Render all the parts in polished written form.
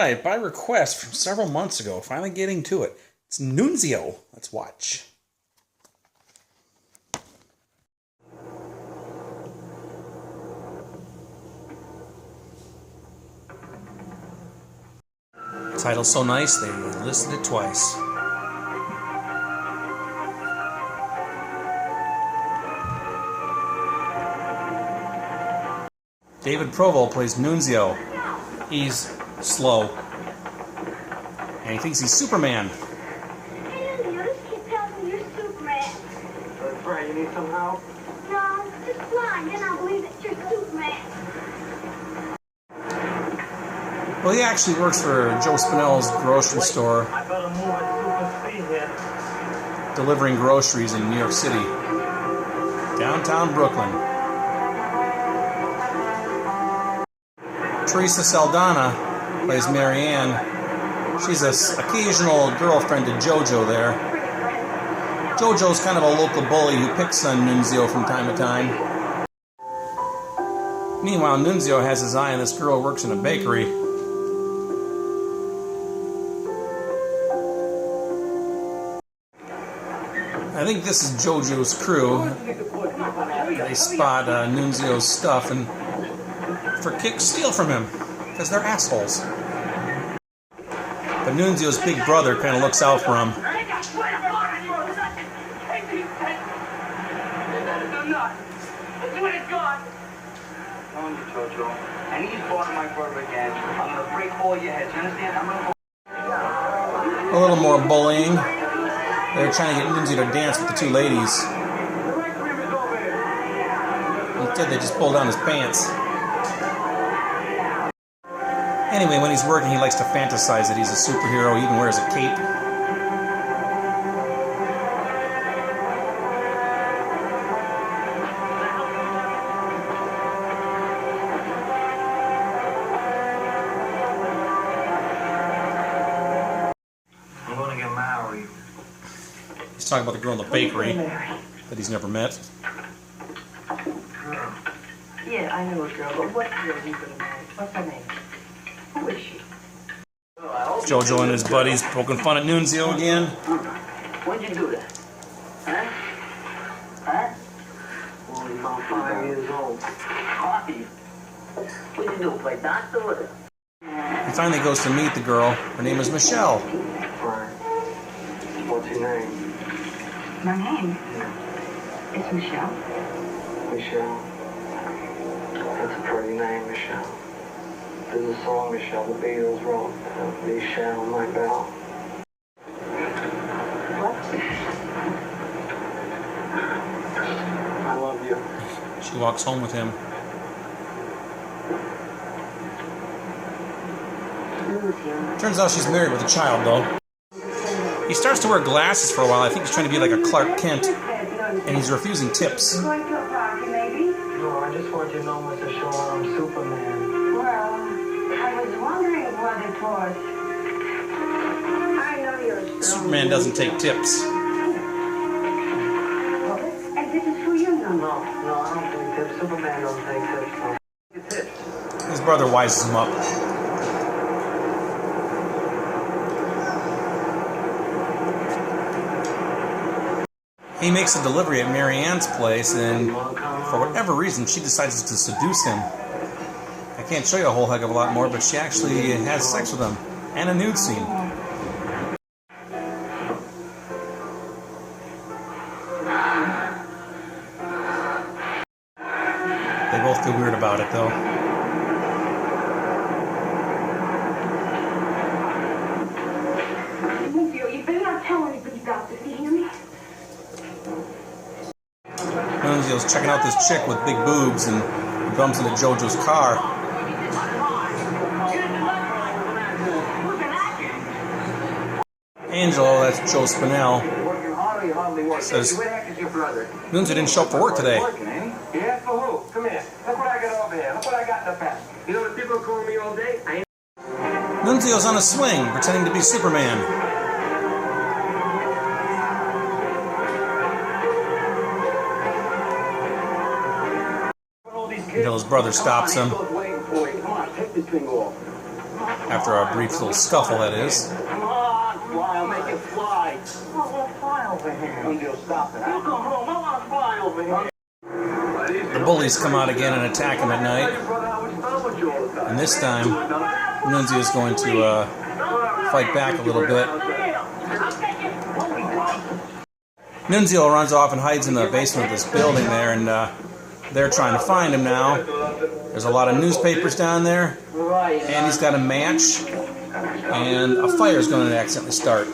tonight, by request from several months ago, finally getting to it. It's NUNZIO. Let's watch. The title's so nice, they listed it twice. David Provo plays Nunzio. He's slow. And he thinks he's Superman. Hey, Nunzio, this kid tells me you're Superman. That's right, you need some help? No, just blind, then I'll believe that you're Superman. Well, he actually works for Joe Spinell's grocery store, I better move at super speed here. delivering groceries in New York City. Downtown Brooklyn. Teresa Saldana plays Marianne. She's an occasional girlfriend to JoJo there. JoJo's kind of a local bully who picks on Nunzio from time to time. Meanwhile, Nunzio has his eye on this girl who works in a bakery. I think this is JoJo's crew. They spot Nunzio's stuff and for kicks steal from him because they're assholes. But Nunzio's big brother kind of looks out for him. And he's bought my brother again. I'm gonna break all your heads. You understand? I'm gonna A little more bullying. They're trying to get Nunzio to dance with the two ladies. Instead, they just pull down his pants. Anyway, when he's working, he likes to fantasize that he's a superhero. He even wears a cape. I'm gonna get married. He's talking about the girl in the bakery that he's never met. Yeah, I know a girl, but what girl are you gonna marry? What's her name? Who is she? JoJo and his buddies poking fun at Nunzio again. When'd you do that? Huh? Huh? Well, you're about 5 years old. 5? What'd you do, play doctor with her? He finally goes to meet the girl. Her name is Michelle. Right. What's your name? My name? It's Michelle. Michelle. That's a pretty name, Michelle. There's a song Michelle the Beatles wrote, Michelle, my belle. What? I love you. She walks home with him. Turns out she's married with a child, though. He starts to wear glasses for a while. I think he's trying to be like a Clark Kent. And he's refusing tips. Going to a party, maybe? No, I just want you to know, Mr. Shaw, I'm Superman. Well, I was wondering what it was. I know you're strong. Superman doesn't take tips. And this is who you know. No, I don't take tips. Superman don't take tips. No. Get tips. His brother wises him up. He makes a delivery at Marianne's place, and for whatever reason, she decides to seduce him. I can't show you a whole heck of a lot more, but she actually has sex with him, and a nude scene. They both feel weird about it, though. Nunzio, you better not tell anybody about this, you hear me? Nunzio's checking out this chick with big boobs and he bumps into JoJo's car. Angelo, that's Joe Spinell, says Nunzio didn't show up for work today. Yeah, for who? Come here. Look what I got over here. Look what I got in the back. You know what people are calling me all day? Nunzio's on a swing, pretending to be Superman. Until his brother stops him. Come on, take this thing off. After a brief little scuffle, that is. Come on, fly, I'll make it fly. Oh, we'll fly over here. Nunzio, stop it. You come home, I want to fly over here. The bullies come out again and attack him at night. And this time, Nunzio is going to fight back a little bit. Nunzio runs off and hides in the basement of this building there, and they're trying to find him now. There's a lot of newspapers down there, and he's got a match, and a fire is going to accidentally start.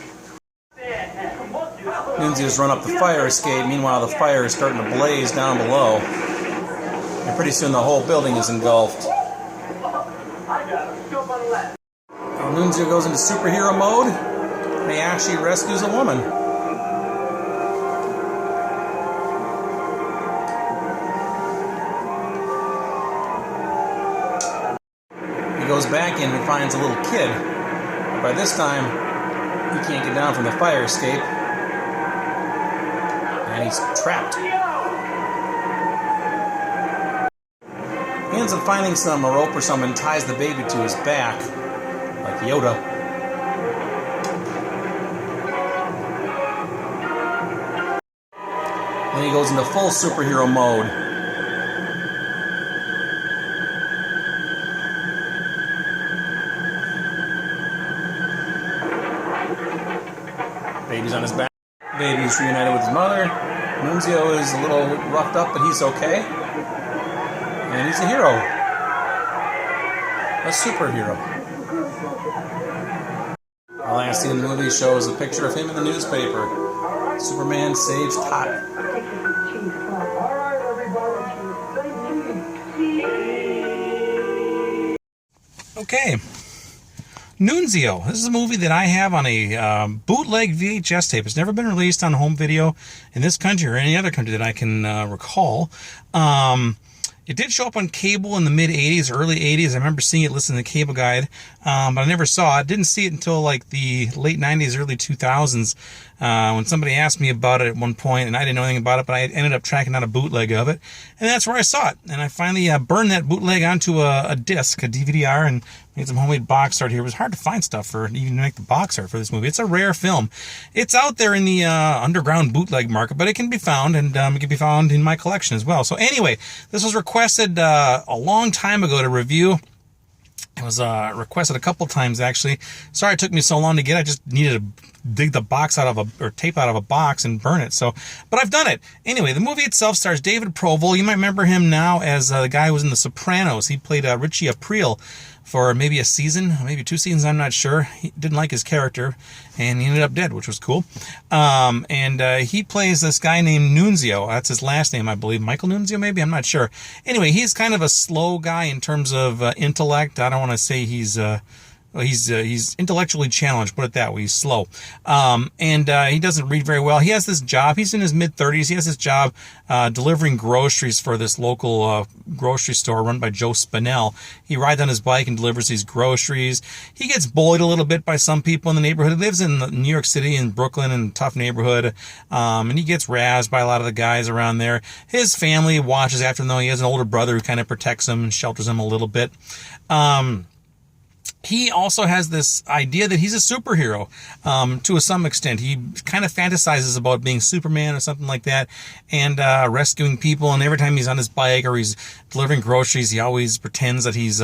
Nunzio's run up the fire escape. Meanwhile, the fire is starting to blaze down below, and pretty soon the whole building is engulfed. Nunzio goes into superhero mode, and he actually rescues a woman. He goes back in and finds a little kid. By this time, he can't get down from the fire escape, and he's trapped. He ends up finding a rope or something and ties the baby to his back, like Yoda. Then he goes into full superhero mode. Baby's on his back. Baby's reunited with his mother. Nunzio is a little roughed up, but he's okay. And he's a hero. A superhero. The last scene in the movie shows a picture of him in the newspaper. Superman saves Tot. Okay. Nunzio. This is a movie that I have on a bootleg VHS tape. It's never been released on home video in this country or any other country that I can recall. It did show up on cable in the mid-'80s, early 80s. I remember seeing it, listening to the Cable Guide, but I never saw it. Didn't see it until like the late 90s, early 2000s, when somebody asked me about it at one point, and I didn't know anything about it, but I ended up tracking down a bootleg of it, and that's where I saw it. And I finally burned that bootleg onto a disc, a DVD-R, and made some homemade box art here. It was hard to find stuff for even to make the box art for this movie. It's a rare film. It's out there in the underground bootleg market, but it can be found, and it can be found in my collection as well. So anyway, this was requested a long time ago to review. It was requested a couple times, actually. Sorry it took me so long to get. I just needed to dig the box out of or tape out of a box and burn it. So, but I've done it. Anyway, the movie itself stars David Proval. You might remember him now as the guy who was in The Sopranos. He played Richie Aprile for maybe a season, maybe 2 seasons, I'm not sure. He didn't like his character, and he ended up dead, which was cool. He plays this guy named Nunzio. That's his last name, I believe. Michael Nunzio, maybe? I'm not sure. Anyway, he's kind of a slow guy in terms of intellect. I don't want to say he's intellectually challenged, put it that way. He's slow. He doesn't read very well. He has this job. He's in his mid-30s. He has this job delivering groceries for this local grocery store run by Joe Spinell. He rides on his bike and delivers these groceries. He gets bullied a little bit by some people in the neighborhood. He lives in New York City, in Brooklyn, in a tough neighborhood. And he gets razzed by a lot of the guys around there. His family watches after him, though. He has an older brother who kind of protects him and shelters him a little bit. He also has this idea that he's a superhero, to some extent. He kind of fantasizes about being Superman or something like that, and rescuing people. And every time he's on his bike or he's delivering groceries, he always pretends that he's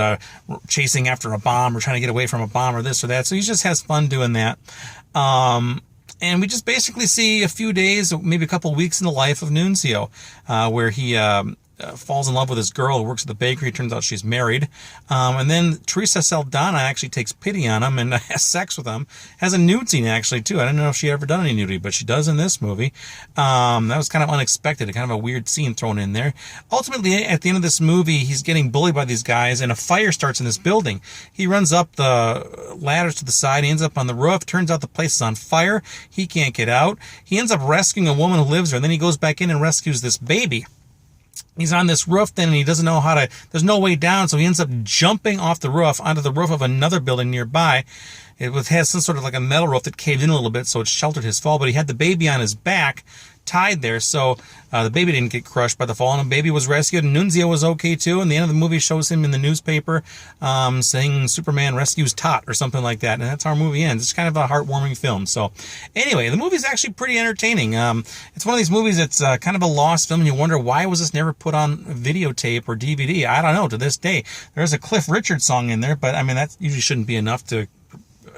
chasing after a bomb or trying to get away from a bomb or this or that. So he just has fun doing that. And we just basically see a few days, maybe a couple weeks in the life of Nunzio, where he falls in love with this girl who works at the bakery. Turns out she's married. And then Teresa Saldana actually takes pity on him and has sex with him. Has a nude scene, actually, too. I didn't know if she ever done any nudity, but she does in this movie. That was kind of unexpected, kind of a weird scene thrown in there. Ultimately, at the end of this movie, he's getting bullied by these guys, and a fire starts in this building. He runs up the ladders to the side. He ends up on the roof. Turns out the place is on fire. He can't get out. He ends up rescuing a woman who lives there, and then he goes back in and rescues this baby. He's on this roof then, and he doesn't know there's no way down, so he ends up jumping off the roof onto the roof of another building nearby. It has some sort of like a metal roof that caved in a little bit, so it sheltered his fall, but he had the baby on his back, tied there. So the baby didn't get crushed by the fall, and the baby was rescued, and Nunzio was okay too. And the end of the movie shows him in the newspaper saying Superman rescues Tot or something like that. And that's how our movie ends. It's kind of a heartwarming film. So anyway, the movie's actually pretty entertaining. It's one of these movies that's kind of a lost film, and you wonder, why was this never put on videotape or DVD? I don't know. To this day, there's a Cliff Richard song in there, but I mean, that usually shouldn't be enough to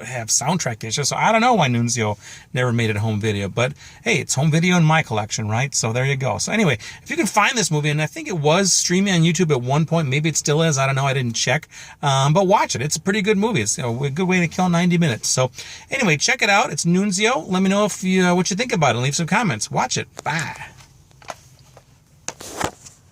have soundtrack issues. So I don't know why Nunzio never made it home video, but hey, it's home video in my collection, right? So there you go. So anyway, if you can find this movie, and I think it was streaming on YouTube at one point, maybe it still is, I don't know, I didn't check, but watch it. It's a pretty good movie. It's a good way to kill 90 minutes. So anyway, check it out. It's Nunzio. Let me know if what you think about it. Leave some comments. Watch it. Bye.